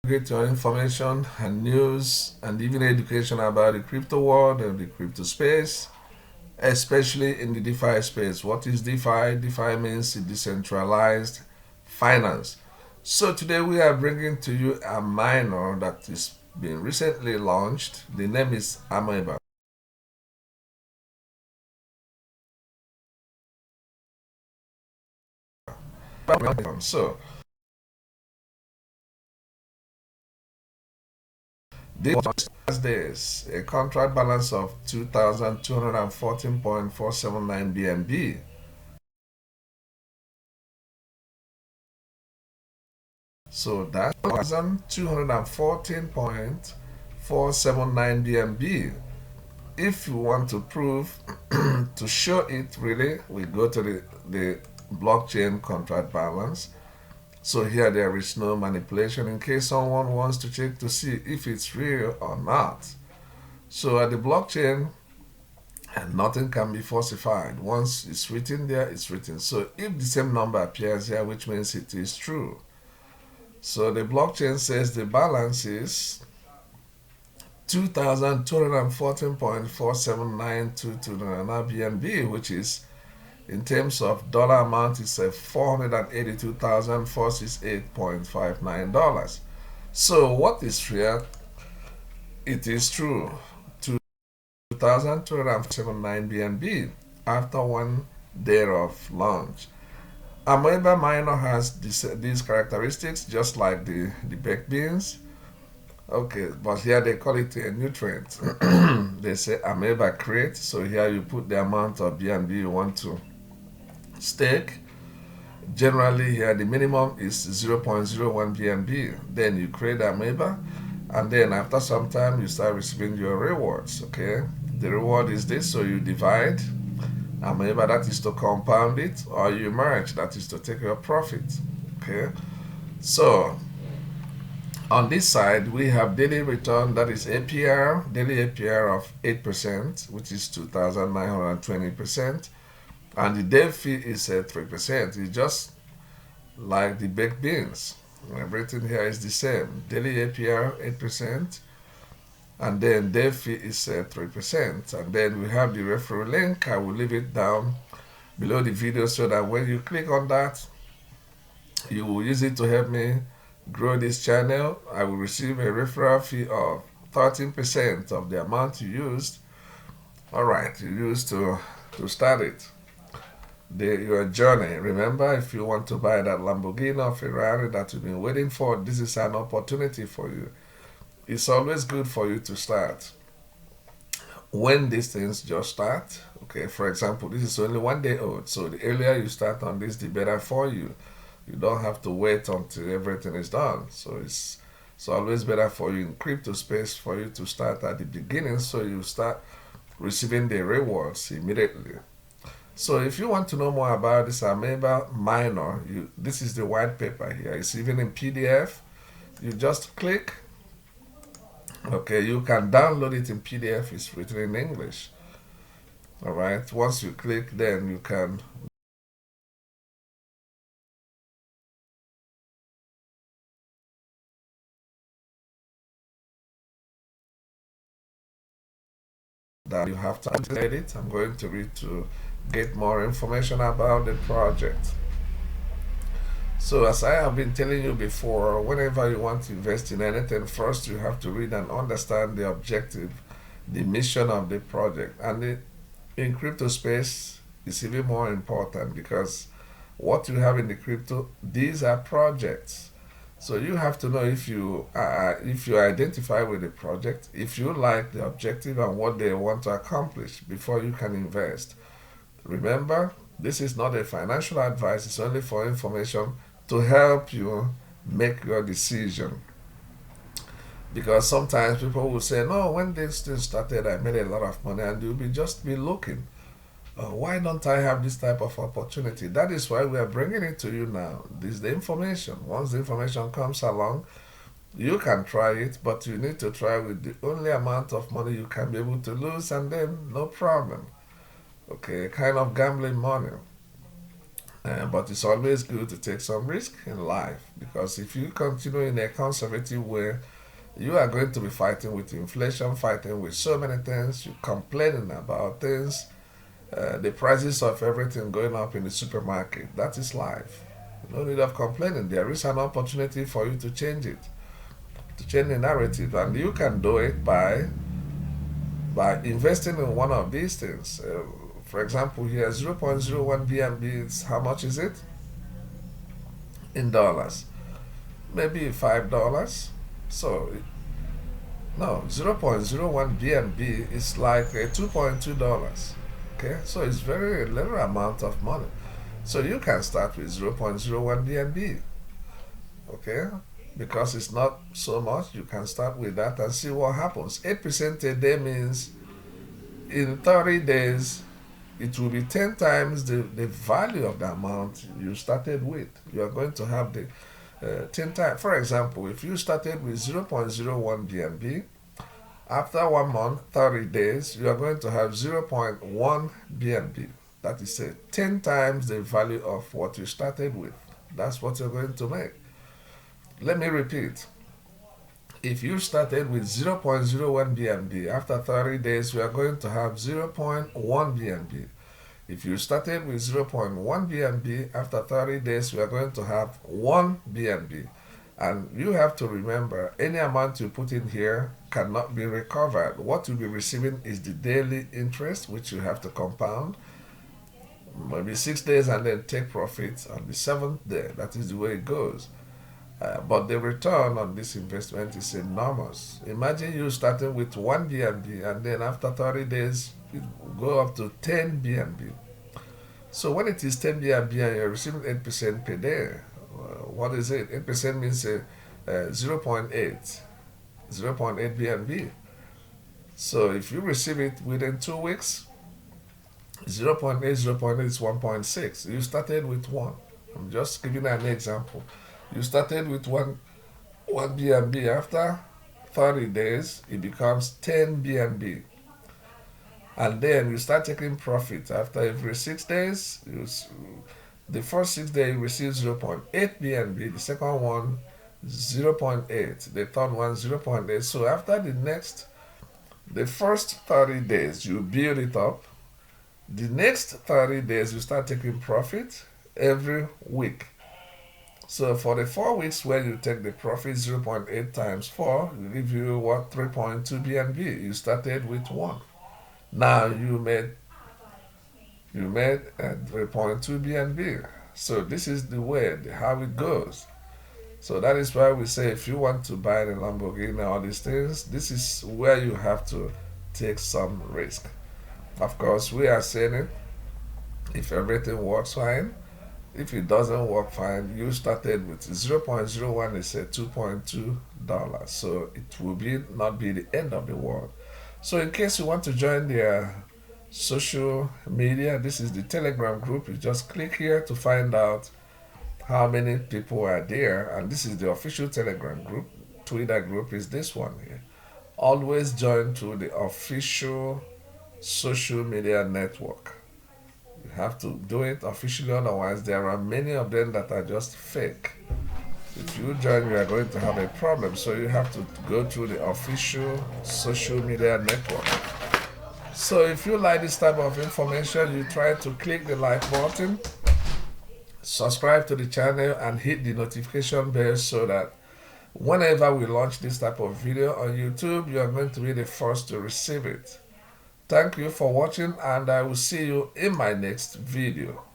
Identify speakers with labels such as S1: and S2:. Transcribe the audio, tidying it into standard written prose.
S1: get your information and news and even education about the crypto world and the crypto space, especially in the DeFi space. What is DeFi? DeFi means decentralized finance. So today we are bringing to you a minor that is being recently launched. The name is Amoeba. So this a contract balance of 2,214.479 BNB. So that's 214.479 BNB. If you want to prove to show it really, we go to the blockchain contract balance. So here there is no manipulation in case someone wants to check to see if it's real or not. So at the blockchain, nothing can be falsified. Once it's written there, it's written. So if the same number appears here, which means it is true. So the blockchain says the balance is 2,214.47922 BNB, which is in terms of dollar amount, it's $482,468.59. So what is real? It is true. 2,279 BNB after 1 day of launch. Amoeba minor has these characteristics just like the baked beans. Okay, but here they call it a nutrient. They say amoeba crate. So here you put the amount of BNB you want to stake. Generally here the minimum is 0.01 BNB. Then you create amoeba, and then after some time you start receiving your rewards. Okay, the reward is this, so you divide amoeba, that is to compound it, or you merge, that is to take your profit. Okay, so on this side we have daily return, that is APR, daily APR of 8%, which is 2,920%, and the day fee is 3%. It's just like the baked beans. Everything here is the same. Daily APR 8%, and then day fee is 3%. And then we have the referral link. I will leave it down below the video so that when you click on that, you will use it to help me grow this channel. I will receive a referral fee of 13% of the amount you used. All right, you used to start it. Your journey. Remember, if you want to buy that Lamborghini or Ferrari that you've been waiting for, this is an opportunity for you. It's always good for you to start when these things just start. Okay, for example, this is only 1 day old, so the earlier you start on this, the better for you. You don't have to wait until everything is done. So it's always better for you in crypto space for you to start at the beginning, so you start receiving the rewards immediately. So if you want to know more about this Amoeba minor, this is the white paper here. It's even in PDF. You just click. Okay, you can download it in PDF. It's written in English. All right. Once you click, then you can that you have to update it. I'm going to read to get more information about the project. So as I have been telling you before, whenever you want to invest in anything, first you have to read and understand the objective, the mission of the project. And in crypto space, it's even more important because what you have in the crypto, these are projects. So you have to know if you identify with the project, if you like the objective and what they want to accomplish before you can invest. Remember, this is not a financial advice, it's only for information to help you make your decision. Because sometimes people will say, no, when this thing started, I made a lot of money, and you'll just be looking. Why don't I have this type of opportunity? That is why we are bringing it to you now. This is the information. Once the information comes along, you can try it, but you need to try with the only amount of money you can be able to lose, and then no problem. Okay, kind of gambling money. But it's always good to take some risk in life, because if you continue in a conservative way, you are going to be fighting with inflation, fighting with so many things, you complaining about things, the prices of everything going up in the supermarket. That is life. No need of complaining. There is an opportunity for you to change it, to change the narrative, and you can do it by investing in one of these things. For example, here 0.01 BNB, it's, how much is it in dollars? Maybe $5. So no, 0.01 BNB is like $2.2. Okay, so it's very little amount of money. So you can start with 0.01 BNB. Okay, because it's not so much, you can start with that and see what happens. 8% a day means in 30 days it will be 10 times the value of the amount you started with. You are going to have the 10 times. For example, if you started with 0.01 BNB, after 1 month, 30 days, you are going to have 0.1 BNB. That is 10 times the value of what you started with. That's what you're going to make. Let me repeat. If you started with 0.01 BNB, after 30 days, you are going to have 0.1 BNB. If you started with 0.1 BNB, after 30 days, you are going to have 1 BNB. And you have to remember, any amount you put in here cannot be recovered. What you'll be receiving is the daily interest, which you have to compound. Maybe 6 days and then take profits on the 7th day. That is the way it goes. But the return on this investment is enormous. Imagine you starting with 1 BNB and then after 30 days, it will go up to 10 BNB. So when it is 10 BNB and you're receiving 8% per day, what is it? 8% means 0.8 BNB. So if you receive it within 2 weeks, 0.8 is 1.6. You started with 1. I'm just giving an example. You started with 1 BNB. After 30 days, it becomes 10 BNB. And then you start taking profit. After every 6 days, the first 6 days you receive 0.8 BNB, the second one 0.8, the third one 0.8. So after the first 30 days, you build it up. The next 30 days, you start taking profit every week. So for the 4 weeks where you take the profit, 0.8 times 4 will give you what? 3.2 BNB. You started with 1. Now you made 3.2 BNB. So this is the way, how it goes. So that is why we say if you want to buy the Lamborghini, all these things, this is where you have to take some risk. Of course, we are saying it, if everything works fine. If it doesn't work fine, you started with 0.01, it's $2.2. So it will not be the end of the world. So in case you want to join their social media, this is the Telegram group. You just click here to find out how many people are there. And this is the official Telegram group. Twitter group is this one here. Always join to the official social media network. You have to do it officially, otherwise there are many of them that are just fake. If you join, you are going to have a problem. So you have to go to the official social media network. So if you like this type of information, you try to click the like button, subscribe to the channel, and hit the notification bell so that whenever we launch this type of video on YouTube, you are going to be the first to receive it. Thank you for watching, and I will see you in my next video.